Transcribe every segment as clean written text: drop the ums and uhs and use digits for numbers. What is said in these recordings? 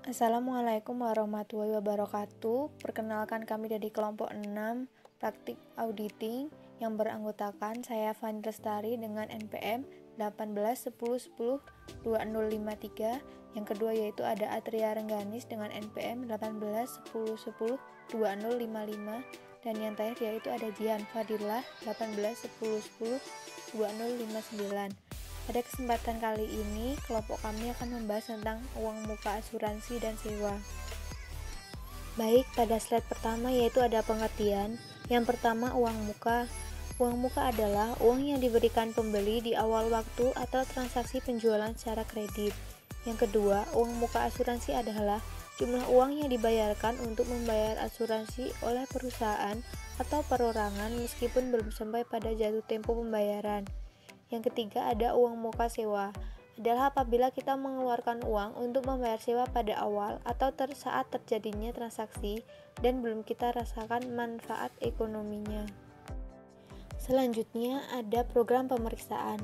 Assalamualaikum warahmatullahi wabarakatuh. Perkenalkan kami dari kelompok 6 praktik auditing yang beranggotakan saya Fani Lestari dengan NPM 1810102053. Yang kedua yaitu ada Atria Rengganis dengan NPM 1810102055, dan yang terakhir yaitu ada Jihan Fadilah 1810102059. Pada kesempatan kali ini, kelompok kami akan membahas tentang uang muka asuransi dan sewa. Baik, pada slide pertama yaitu ada pengertian. Yang pertama, uang muka. Uang muka adalah uang yang diberikan pembeli di awal waktu atau transaksi penjualan secara kredit. Yang kedua, uang muka asuransi adalah jumlah uang yang dibayarkan untuk membayar asuransi oleh perusahaan atau perorangan meskipun belum sampai pada jatuh tempo pembayaran. Yang ketiga ada uang muka sewa, adalah apabila kita mengeluarkan uang untuk membayar sewa pada awal atau saat terjadinya transaksi dan belum kita rasakan manfaat ekonominya. Selanjutnya ada program pemeriksaan.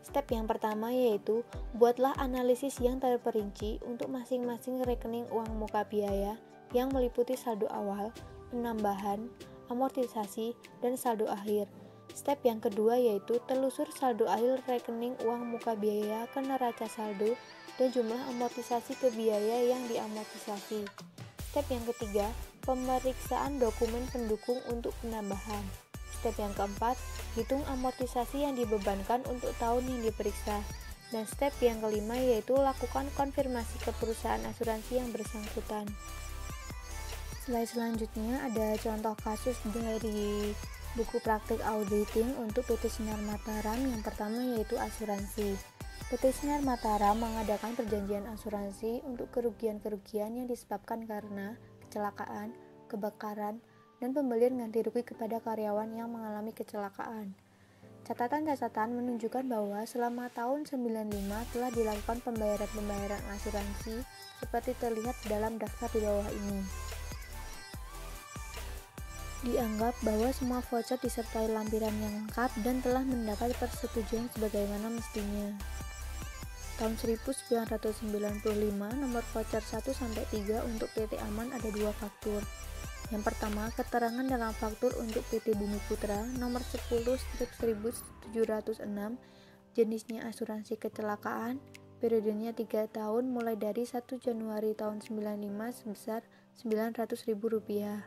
Step yang pertama yaitu buatlah analisis yang terperinci untuk masing-masing rekening uang muka biaya yang meliputi saldo awal, penambahan, amortisasi, dan saldo akhir. Step yang kedua yaitu telusur saldo akhir rekening uang muka biaya ke neraca saldo dan jumlah amortisasi ke biaya yang diamortisasi. Step yang ketiga, pemeriksaan dokumen pendukung untuk penambahan. Step yang keempat, hitung amortisasi yang dibebankan untuk tahun yang diperiksa. Dan step yang kelima yaitu lakukan konfirmasi ke perusahaan asuransi yang bersangkutan. Slide selanjutnya ada contoh kasus dari buku praktik auditing untuk PT Sinar Mataram. Yang pertama yaitu asuransi. PT Sinar Mataram mengadakan perjanjian asuransi untuk kerugian-kerugian yang disebabkan karena kecelakaan, kebakaran, dan pembelian ganti rugi kepada karyawan yang mengalami kecelakaan. Catatan-catatan menunjukkan bahwa selama tahun 95 telah dilakukan pembayaran-pembayaran asuransi seperti terlihat dalam daftar di bawah ini. Dianggap bahwa semua voucher disertai lampiran yang lengkap dan telah mendapat persetujuan sebagaimana mestinya. Tahun 1995, nomor voucher 1-3 untuk PT Aman ada dua faktur. Yang pertama, keterangan dalam faktur untuk PT Bumi Putra nomor 10/1706, jenisnya asuransi kecelakaan, periodenya 3 tahun mulai dari 1 Januari tahun 95 sebesar Rp900.000.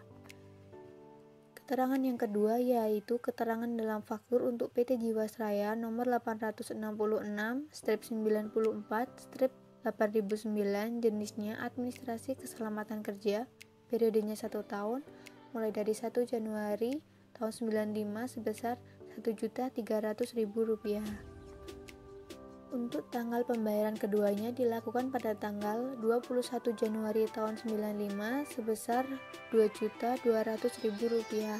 Keterangan yang kedua yaitu keterangan dalam faktur untuk PT Jiwasraya nomor 866/94/8009, jenisnya administrasi keselamatan kerja, periodenya 1 tahun mulai dari 1 Januari tahun 95 sebesar Rp1.300.000. Untuk tanggal pembayaran keduanya dilakukan pada tanggal 21 Januari tahun 95 sebesar Rp2.200.000.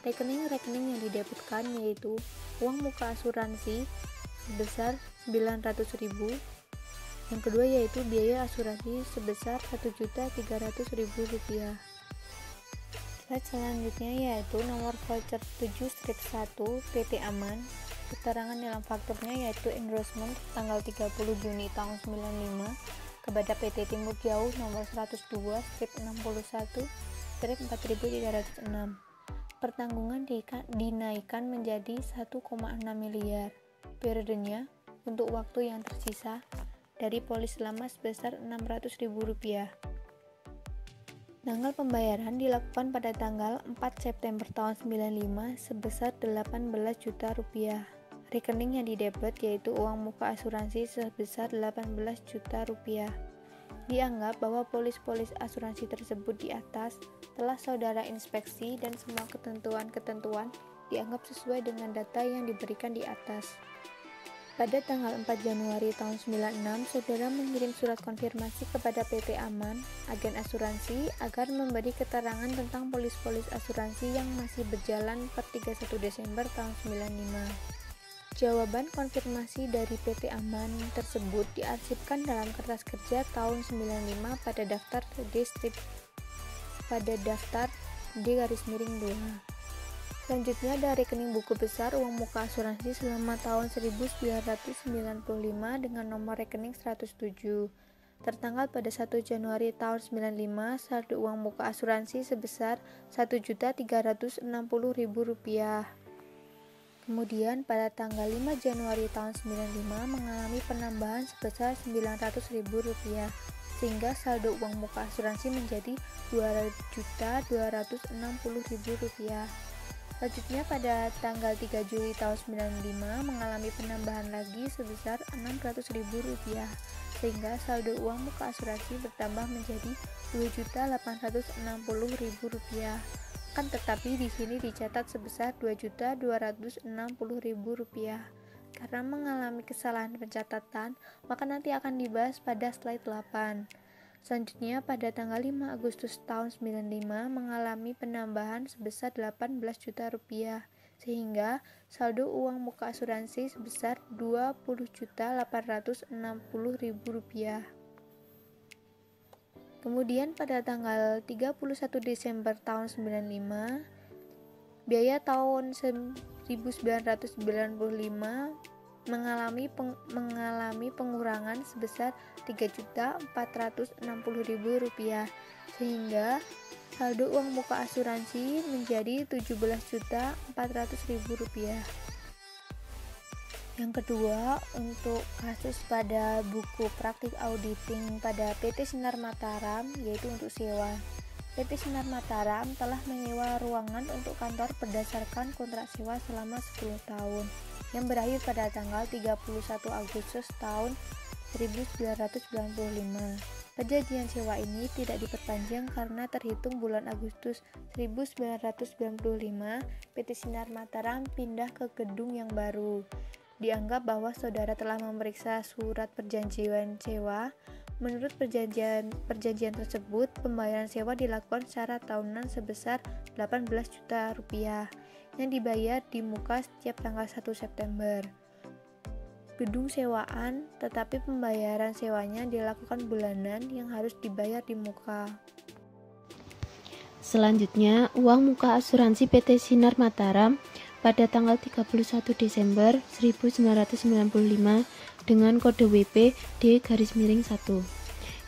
Rekening-rekening yang didebitkan yaitu uang muka asuransi sebesar Rp900.000. Yang kedua yaitu biaya asuransi sebesar Rp1.300.000. Slide selanjutnya yaitu nomor voucher 7/1 PT Aman. Keterangan dalam fakturnya yaitu endorsement tanggal 30 Juni tahun 95 kepada PT Timur Jauh nomor 102/61/4306. Pertanggungan dinaikkan menjadi 1,6 miliar. Periodenya untuk waktu yang tersisa dari polis lama sebesar Rp600.000. Tanggal pembayaran dilakukan pada tanggal 4 September tahun 95 sebesar Rp18 juta. Rekening yang didebet yaitu uang muka asuransi sebesar Rp18 juta. Dianggap bahwa polis-polis asuransi tersebut di atas telah saudara inspeksi dan semua ketentuan-ketentuan dianggap sesuai dengan data yang diberikan di atas. Pada tanggal 4 Januari tahun 96, saudara mengirim surat konfirmasi kepada PT Aman, agen asuransi, agar memberi keterangan tentang polis-polis asuransi yang masih berjalan per 31 Desember tahun 95. Jawaban konfirmasi dari PT Aman tersebut diarsipkan dalam kertas kerja tahun 95 pada daftar D-2. Selanjutnya ada rekening buku besar uang muka asuransi selama tahun 1995 dengan nomor rekening 107. tertanggal pada 1 Januari tahun 95, saldo uang muka asuransi sebesar Rp1.360.000. Kemudian pada tanggal 5 Januari tahun 95 mengalami penambahan sebesar Rp900.000, sehingga saldo uang muka asuransi menjadi Rp2.260.000. Selanjutnya pada tanggal 3 Juli tahun 95 mengalami penambahan lagi sebesar Rp600.000, sehingga saldo uang muka asuransi bertambah menjadi Rp2.860.000. Kan tetapi di sini dicatat sebesar Rp2.260.000. Karena mengalami kesalahan pencatatan, maka nanti akan dibahas pada slide 8. Selanjutnya pada tanggal 5 Agustus tahun 95 mengalami penambahan sebesar Rp18 juta, sehingga saldo uang muka asuransi sebesar Rp20.860.000. Kemudian pada tanggal 31 Desember tahun 95, biaya tahun 1995 mengalami pengurangan sebesar Rp3.460.000, sehingga saldo uang muka asuransi menjadi Rp17.400.000. Yang kedua, untuk kasus pada buku praktik auditing pada PT Sinar Mataram, yaitu untuk sewa. PT Sinar Mataram telah menyewa ruangan untuk kantor berdasarkan kontrak sewa selama 10 tahun yang berakhir pada tanggal 31 Agustus tahun 1995. Perjanjian sewa ini tidak diperpanjang karena terhitung bulan Agustus 1995 PT Sinar Mataram pindah ke gedung yang baru. Dianggap bahwa saudara telah memeriksa surat perjanjian sewa. Menurut perjanjian tersebut, pembayaran sewa dilakukan secara tahunan sebesar Rp18 juta yang dibayar di muka setiap tanggal 1 September. Gedung sewaan, tetapi pembayaran sewanya dilakukan bulanan yang harus dibayar di muka. Selanjutnya, uang muka asuransi PT Sinar Mataram pada tanggal 31 Desember 1995 dengan kode WP D-1.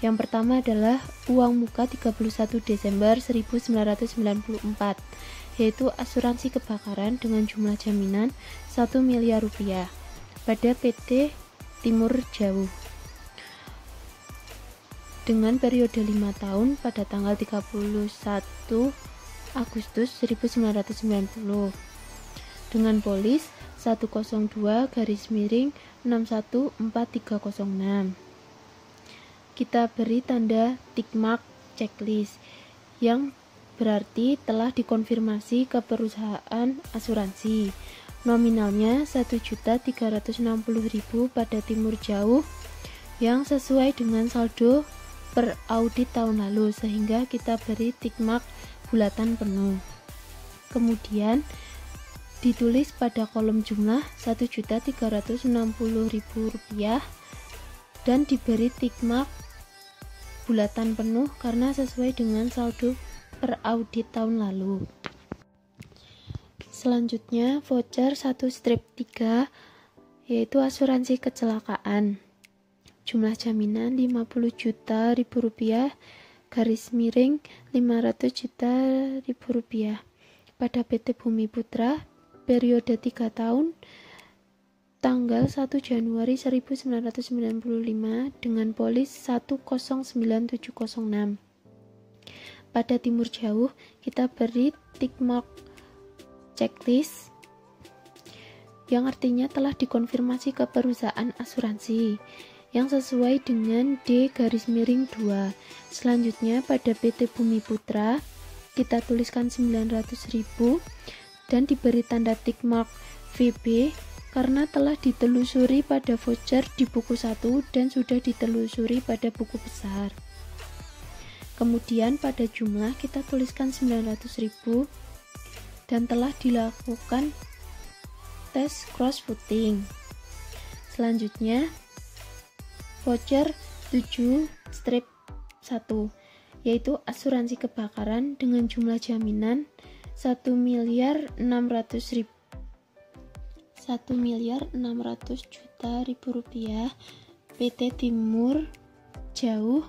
Yang pertama adalah uang muka 31 Desember 1994, yaitu asuransi kebakaran dengan jumlah jaminan Rp1 miliar pada PT Timur Jauh dengan periode 5 tahun pada tanggal 31 Agustus 1990 dengan polis 102-61436. Kita beri tanda tick mark checklist yang berarti telah dikonfirmasi ke perusahaan asuransi. Nominalnya Rp1.360.000 pada Timur Jauh yang sesuai dengan saldo per audit tahun lalu, sehingga kita beri tick mark bulatan penuh. Kemudian ditulis pada kolom jumlah Rp1.360.000 dan diberi tick mark bulatan penuh karena sesuai dengan saldo per audit tahun lalu. Selanjutnya voucher 1/3 yaitu asuransi kecelakaan. Jumlah jaminan Rp50 juta _500 juta pada PT Bumi Putra periode 3 tahun tanggal 1 Januari 1995 dengan polis 109706. Pada Timur Jauh kita beri tick mark checklist yang artinya telah dikonfirmasi ke perusahaan asuransi yang sesuai dengan D-2. Selanjutnya pada PT Bumi Putra kita tuliskan 900.000 dan diberi tanda tick mark VB karena telah ditelusuri pada voucher di buku 1 dan sudah ditelusuri pada buku besar. Kemudian pada jumlah kita tuliskan 900.000 dan telah dilakukan tes cross footing. Selanjutnya voucher 7/1 yaitu asuransi kebakaran dengan jumlah jaminan Rp1.600.000 PT Timur Jauh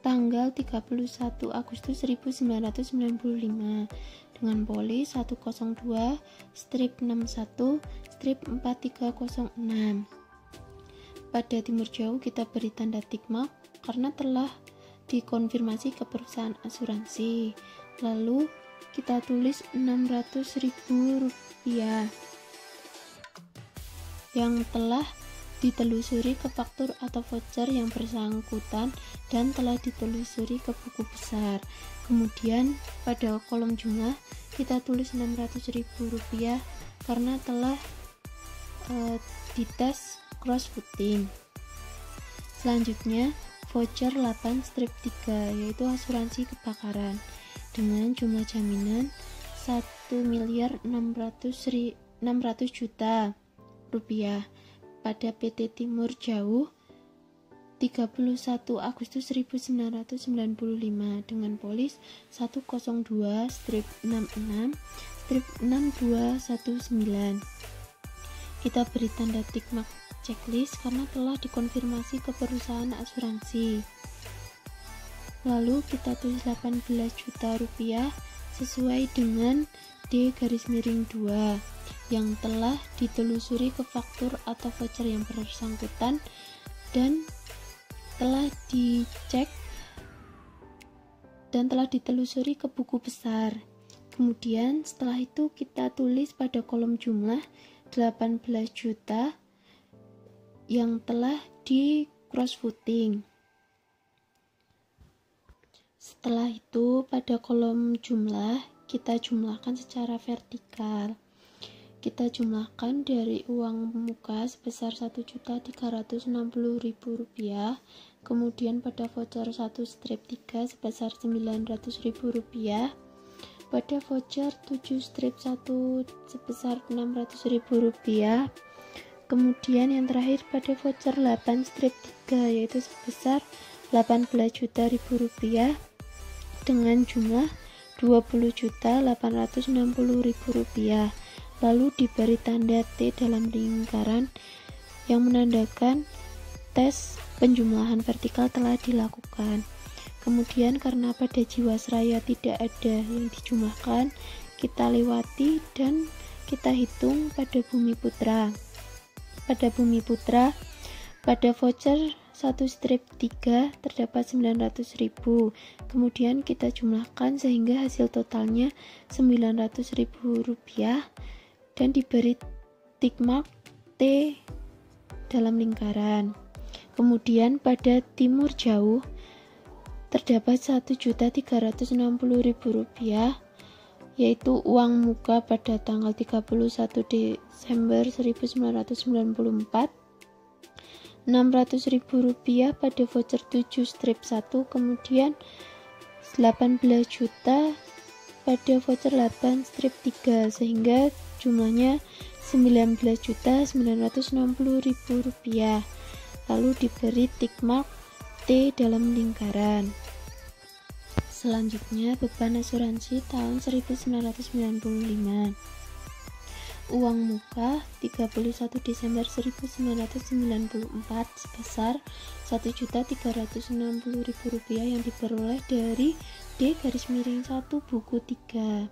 tanggal 31 Agustus 1995 dengan polis 102/61/4306. Pada timur jauh kita beri tanda tick mark karena telah dikonfirmasi ke perusahaan asuransi. Lalu kita tulis Rp600.000 yang telah ditelusuri ke faktur atau voucher yang bersangkutan dan telah ditelusuri ke buku besar. Kemudian pada kolom jumlah kita tulis Rp600.000 karena telah dites cross-footing. Selanjutnya voucher 8/3 yaitu asuransi kebakaran dengan jumlah jaminan Rp1.600.000 pada PT Timur Jauh 31 Agustus 1995 dengan polis 102/66/6219. Kita beri tanda tick mark checklist karena telah dikonfirmasi ke perusahaan asuransi. Lalu kita tulis Rp18 juta sesuai dengan D-2 yang telah ditelusuri ke faktur atau voucher yang bersangkutan dan telah dicek dan telah ditelusuri ke buku besar. Kemudian setelah itu kita tulis pada kolom jumlah 18 juta yang telah di cross-footing. Setelah itu pada kolom jumlah kita jumlahkan secara vertikal. Kita jumlahkan dari uang muka sebesar Rp1.360.000, kemudian pada voucher 1/3 sebesar Rp900.000, pada voucher 7/1 sebesar Rp600.000, kemudian yang terakhir pada voucher 8/3 yaitu sebesar Rp18 juta dengan jumlah Rp20.860.000. Lalu diberi tanda T dalam lingkaran yang menandakan tes penjumlahan vertikal telah dilakukan. Kemudian karena pada Jiwasraya tidak ada yang dijumlahkan, kita lewati dan kita hitung pada Bumi Putra. Pada Bumi Putra, pada voucher 1/3 terdapat Rp900.000. Kemudian kita jumlahkan sehingga hasil totalnya Rp900.000 dan diberi tick mark T dalam lingkaran. Kemudian pada Timur Jauh terdapat Rp1.360.000 yaitu uang muka pada tanggal 31 Desember 1994, Rp600.000 pada voucher 7/1, kemudian 18 juta pada voucher 8/3 sehingga jumlahnya Rp19.960.000. Lalu diberi tick mark T dalam lingkaran. Selanjutnya beban asuransi tahun 1995. Uang muka 31 Desember 1994 sebesar Rp1.360.000 yang diperoleh dari D-1 buku 3.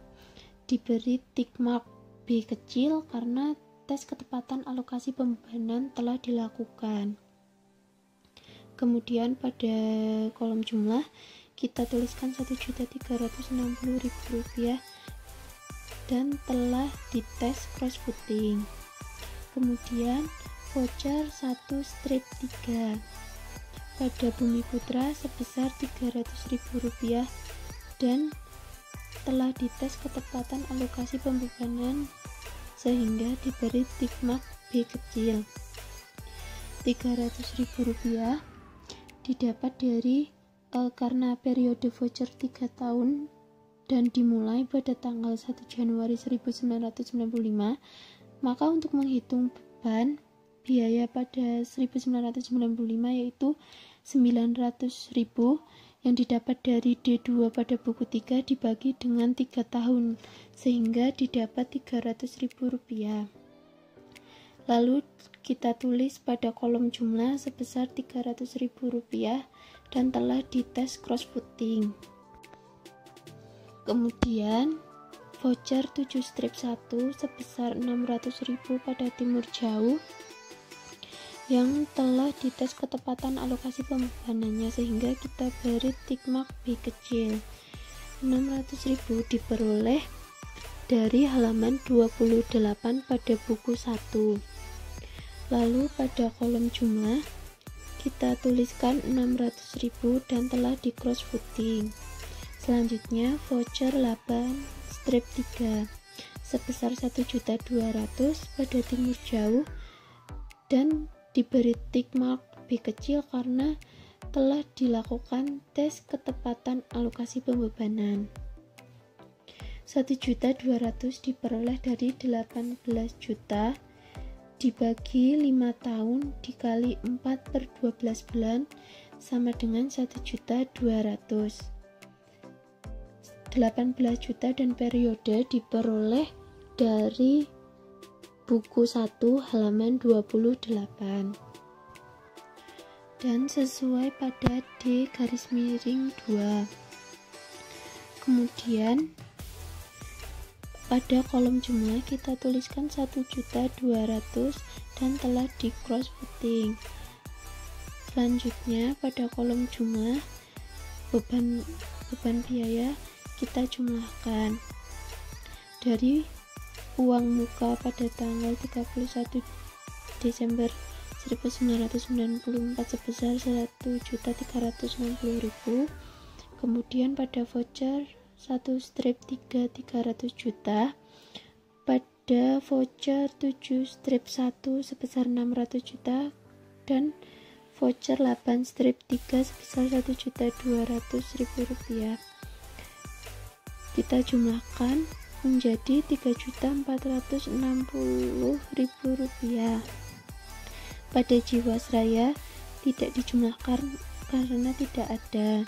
Diberi tick mark B kecil karena tes ketepatan alokasi pembebanan telah dilakukan. Kemudian pada kolom jumlah kita tuliskan Rp1.360.000 dan telah dites cross-footing. Kemudian voucher 1/3 pada Bumi Putra sebesar Rp300.000 dan telah dites ketepatan alokasi pembebanan sehingga diberi tick mark B kecil. Rp300.000 didapat dari karena periode voucher 3 tahun dan dimulai pada tanggal 1 Januari 1995, maka untuk menghitung beban biaya pada 1995 yaitu Rp900.000 yang didapat dari D2 pada buku 3 dibagi dengan 3 tahun sehingga didapat Rp300.000. Lalu kita tulis pada kolom jumlah sebesar Rp300.000 dan telah dites cross-footing. Kemudian voucher 7 strip 1 sebesar 600.000 pada Timur Jauh yang telah dites ketepatan alokasi pembebanannya, sehingga kita beri tick mark B kecil. 600.000 diperoleh dari halaman 28 pada buku 1. Lalu pada kolom jumlah kita tuliskan 600.000 dan telah di cross-footing. Selanjutnya voucher 8 strip 3 sebesar 1.200.000 pada Timur Jauh dan diberi tick mark B kecil karena telah dilakukan tes ketepatan alokasi pembebanan. 1.200.000 diperoleh dari 18 juta dibagi 5 tahun dikali 4/12 bulan sama dengan 1.200.000. 18 juta dan periode diperoleh dari buku 1 halaman 28 dan sesuai pada D_2. Kemudian pada kolom jumlah kita tuliskan 1.200.000 dan telah di cross-footing. Selanjutnya pada kolom jumlah beban biaya kita jumlahkan dari uang muka pada tanggal 31 Desember 1994 sebesar 1.360.000. Kemudian pada voucher 1 strip 3 300 juta, pada voucher 7 strip 1 sebesar 600 juta dan voucher 8 strip 3 sebesar 1.200.000 rupiah. Kita jumlahkan menjadi 3.460.000 rupiah. Pada Jiwasraya tidak dijumlahkan karena tidak ada.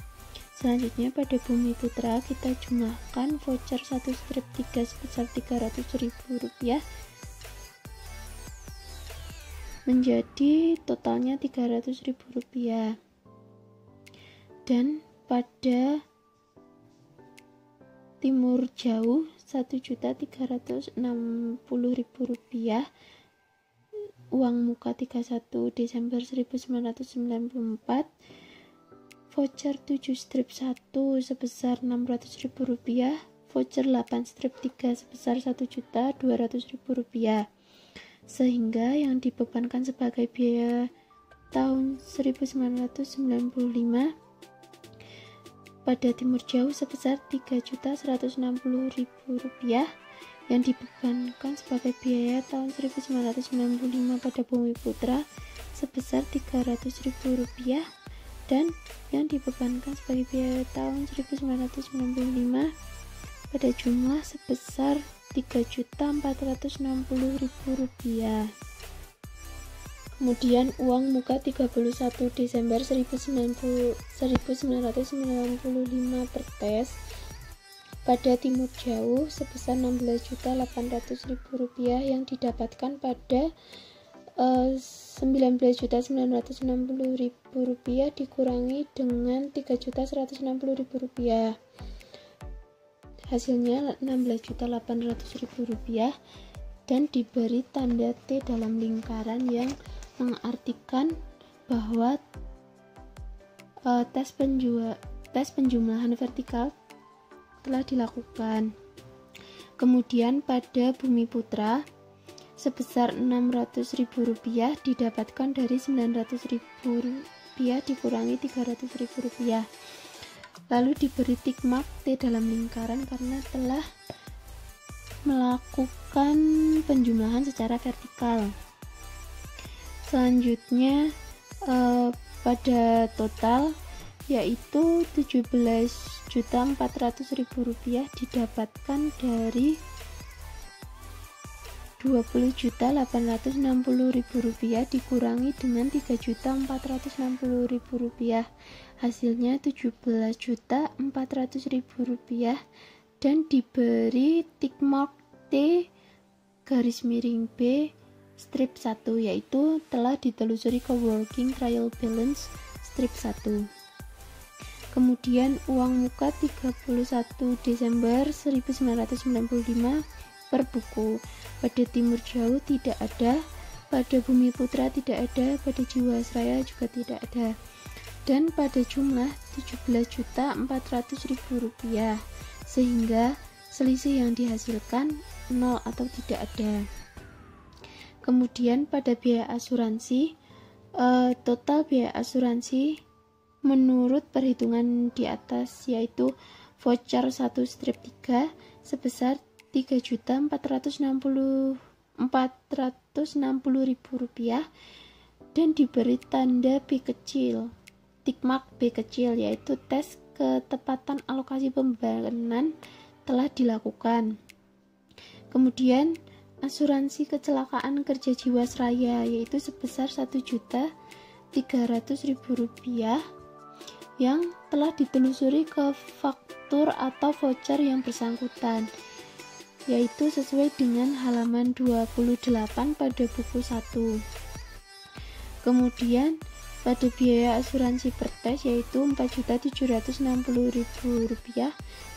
Selanjutnya pada Bumi Putra kita jumlahkan voucher 1 strip 3 sebesar 300.000 rupiah menjadi totalnya 300.000 rupiah. Dan pada Timur Jauh 1.360.000 rupiah, uang muka 31 Desember 1994, voucher 7 strip 1 sebesar 600.000 rupiah, voucher 8 strip 3 sebesar 1.200.000 rupiah, sehingga yang dibebankan sebagai biaya tahun 1995 pada Timur Jauh sebesar 3.160.000 rupiah, yang dibebankan sebagai biaya tahun 1995 pada Bumi Putra sebesar 300.000 rupiah, dan yang dibebankan sebagai biaya tahun 1995 pada jumlah sebesar 3.460.000 rupiah. Kemudian uang muka 31 Desember 1995 per tes pada Timur Jauh sebesar 16.800.000 rupiah yang didapatkan pada 19.960.000 rupiah dikurangi dengan 3.160.000 rupiah. Hasilnya 16.800.000 rupiah dan diberi tanda T dalam lingkaran yang mengartikan bahwa tes penjumlahan vertikal telah dilakukan. Kemudian pada Bumi Putra sebesar 600.000 rupiah didapatkan dari 900.000 rupiah dikurangi 300.000 rupiah. Lalu diberi tick mark T dalam lingkaran karena telah melakukan penjumlahan secara vertikal. Selanjutnya pada total yaitu 17.400.000 rupiah didapatkan dari 20.860.000 rupiah dikurangi dengan 3.460.000 rupiah. Hasilnya 17.400.000 rupiah dan diberi tick mark T garis miring B strip 1, yaitu telah ditelusuri co-working trial balance strip 1. Kemudian uang muka 31 Desember 1995 per buku. Pada Timur Jauh tidak ada, pada Bumi Putra tidak ada, pada Jiwasraya juga tidak ada. Dan pada jumlah Rp17.400.000, sehingga selisih yang dihasilkan 0 atau tidak ada. Kemudian pada biaya asuransi, total biaya asuransi menurut perhitungan di atas yaitu voucher 1 strip 3 sebesar Rp3.460.000 dan diberi tanda B kecil, tick mark B kecil, yaitu tes ketepatan alokasi pembebanan telah dilakukan. Kemudian asuransi kecelakaan kerja Jiwasraya yaitu sebesar Rp1.300.000 yang telah ditelusuri ke faktur atau voucher yang bersangkutan, yaitu sesuai dengan halaman 28 pada buku 1. Kemudian pada biaya asuransi per tes yaitu Rp4.760.000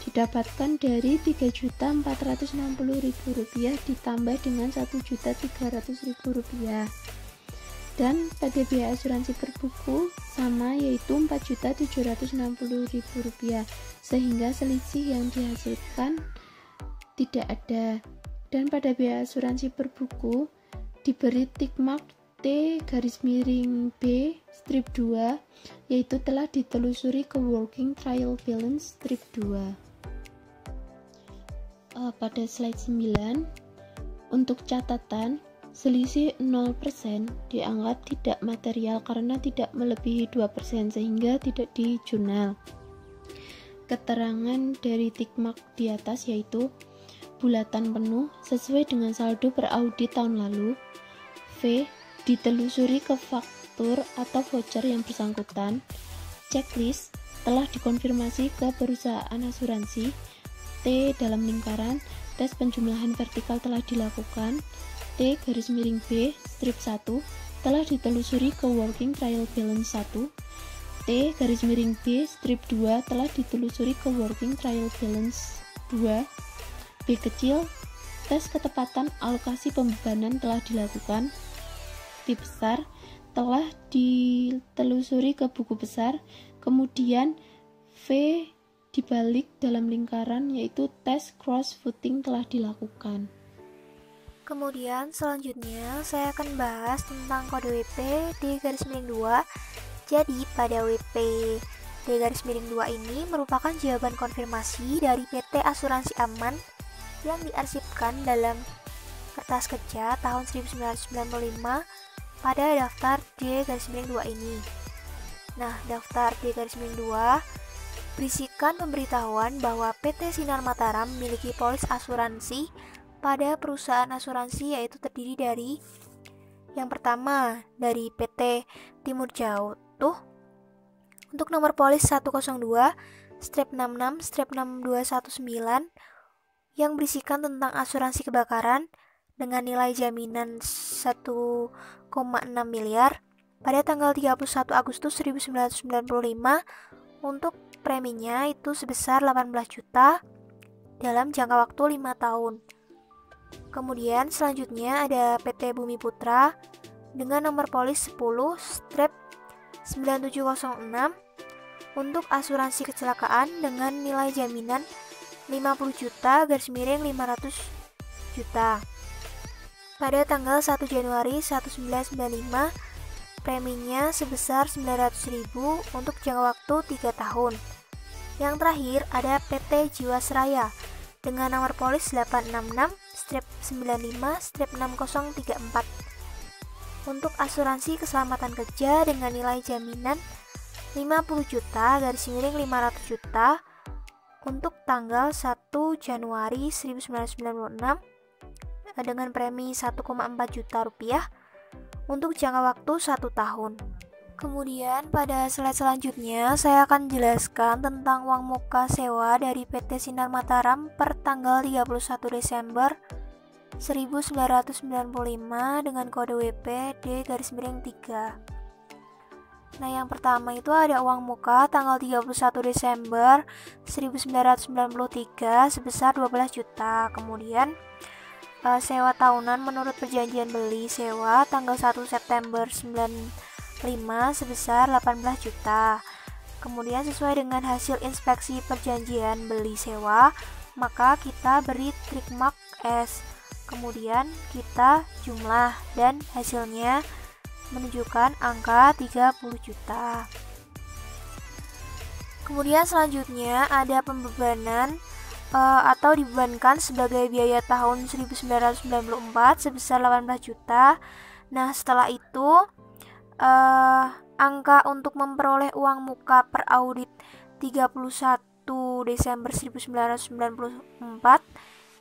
didapatkan dari Rp3.460.000 ditambah dengan Rp1.300.000. Dan pada biaya asuransi per buku sama yaitu Rp4.760.000, sehingga selisih yang dihasilkan tidak ada. Dan pada biaya asuransi per buku diberi tick mark T _ B strip 2 yaitu telah ditelusuri ke working trial balance strip 2. Pada slide 9 untuk catatan, selisih 0% dianggap tidak material karena tidak melebihi 2% sehingga tidak di jurnal. Keterangan dari tick mark di atas yaitu bulatan penuh sesuai dengan saldo per audit tahun lalu. V. Ditelusuri ke faktur atau voucher yang bersangkutan. Checklist telah dikonfirmasi ke perusahaan asuransi. T dalam lingkaran tes penjumlahan vertikal telah dilakukan. T _ B strip 1 telah ditelusuri ke working trial balance 1. T _ B strip 2 telah ditelusuri ke working trial balance 2. B kecil, tes ketepatan alokasi pembebanan telah dilakukan. B besar telah ditelusuri ke buku besar. Kemudian V dibalik dalam lingkaran yaitu tes cross footing telah dilakukan. Kemudian selanjutnya saya akan bahas tentang kode WP D-2. Jadi pada WP D-2 ini merupakan jawaban konfirmasi dari PT Asuransi Aman yang diarsipkan dalam kertas kerja tahun 1995 pada daftar D-2 ini. Nah, daftar D-2 berisikan pemberitahuan bahwa PT Sinar Mataram memiliki polis asuransi pada perusahaan asuransi, yaitu terdiri dari yang pertama dari PT Timur Jauh untuk nomor polis 102/66/6219 yang berisikan tentang asuransi kebakaran dengan nilai jaminan 1,6 miliar pada tanggal 31 Agustus 1995 untuk preminya itu sebesar 18 juta dalam jangka waktu 5 tahun. Kemudian selanjutnya ada PT Bumi Putra dengan nomor polis 10/9706 untuk asuransi kecelakaan dengan nilai jaminan 50 juta _500 juta. Pada tanggal 1 Januari 1995 preminya sebesar 900.000 untuk jangka waktu 3 tahun. Yang terakhir ada PT Jiwasraya dengan nomor polis 866/95/6034 untuk asuransi keselamatan kerja dengan nilai jaminan 50 juta _500 juta untuk tanggal 1 Januari 1996 dengan premi 1,4 juta rupiah untuk jangka waktu 1 tahun. Kemudian pada slide selanjutnya saya akan jelaskan tentang uang muka sewa dari PT Sinar Mataram per tanggal 31 Desember 1995 dengan kode WP D-3. Nah, yang pertama itu ada uang muka tanggal 31 Desember 1993 sebesar 12 juta. Kemudian sewa tahunan menurut perjanjian beli sewa tanggal 1 September 95 sebesar 18 juta. Kemudian sesuai dengan hasil inspeksi perjanjian beli sewa, maka kita beri trik mark S. Kemudian kita jumlah dan hasilnya menunjukkan angka 30 juta. Kemudian selanjutnya ada pembebanan atau dibebankan sebagai biaya tahun 1994 sebesar 18 juta. Nah, setelah itu angka untuk memperoleh uang muka per audit 31 Desember 1994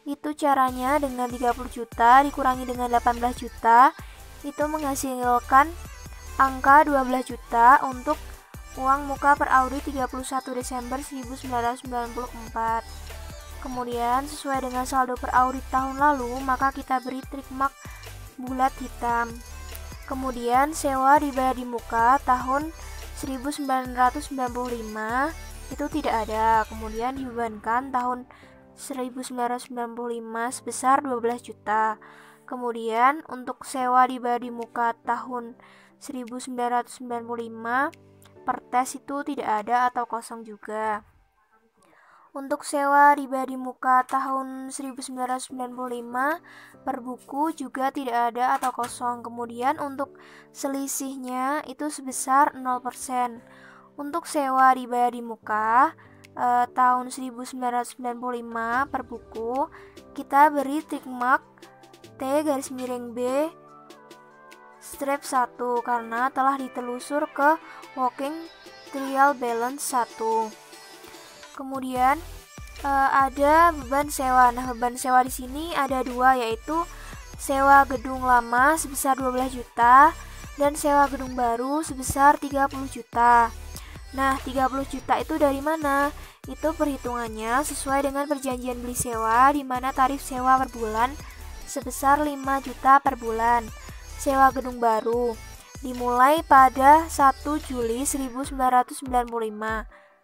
itu caranya dengan 30 juta dikurangi dengan 18 juta itu menghasilkan angka 12 juta untuk uang muka per audit 31 Desember 1994. Kemudian sesuai dengan saldo per audit tahun lalu, maka kita beri trik mark bulat hitam. Kemudian sewa dibayar di muka tahun 1995 itu tidak ada. Kemudian dibebankan tahun 1995 sebesar 12 juta. Kemudian untuk sewa dibayar di muka tahun 1995 per tes itu tidak ada atau kosong juga. Untuk sewa dibayar di muka tahun 1995 per buku juga tidak ada atau kosong. Kemudian untuk selisihnya itu sebesar 0%. Untuk sewa dibayar di muka tahun 1995 per buku, kita beri tick mark T_B strip 1 karena telah ditelusur ke working trial balance 1. Kemudian ada beban sewa. Nah, beban sewa di sini ada dua, yaitu sewa gedung lama sebesar 12 juta dan sewa gedung baru sebesar 30 juta. Nah, 30 juta itu dari mana? Itu perhitungannya sesuai dengan perjanjian beli sewa di mana tarif sewa per bulan sebesar 5 juta per bulan. Sewa gedung baru dimulai pada 1 Juli 1995.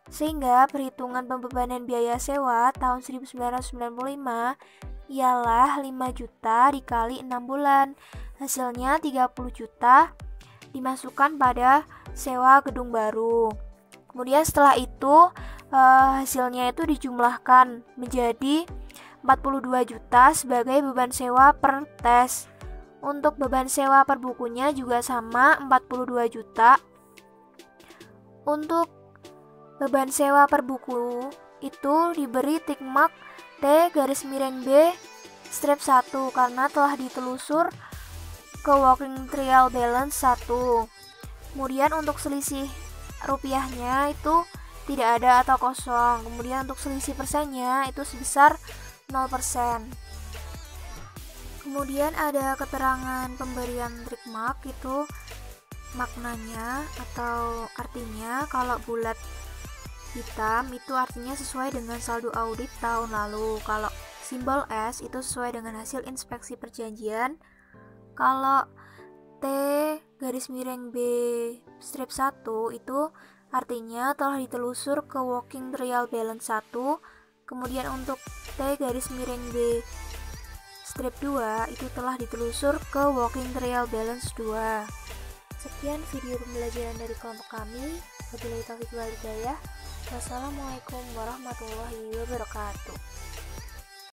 Sehingga perhitungan pembebanan biaya sewa tahun 1995 ialah 5 juta dikali 6 bulan. Hasilnya 30 juta dimasukkan pada sewa gedung baru. Kemudian setelah itu hasilnya itu dijumlahkan menjadi 42 juta sebagai beban sewa per tes. Untuk beban sewa per bukunya juga sama 42 juta. Untuk beban sewa per buku itu diberi tick mark T_B strip 1 karena telah ditelusur ke working trial balance 1. Kemudian untuk selisih rupiahnya itu tidak ada atau kosong. Kemudian untuk selisih persennya itu sebesar 0%. Kemudian ada keterangan pemberian trik mark, itu maknanya atau artinya kalau bulat hitam itu artinya sesuai dengan saldo audit tahun lalu. Kalau simbol S itu sesuai dengan hasil inspeksi perjanjian. Kalau T_B strip 1 itu artinya telah ditelusur ke working trial balance 1. Kemudian untuk T_B strip 2 itu telah ditelusur ke working trial balance 2. Sekian video pembelajaran dari kelompok kami. Wabillahi taufiq wal hidayah. Wassalamualaikum warahmatullahi wabarakatuh.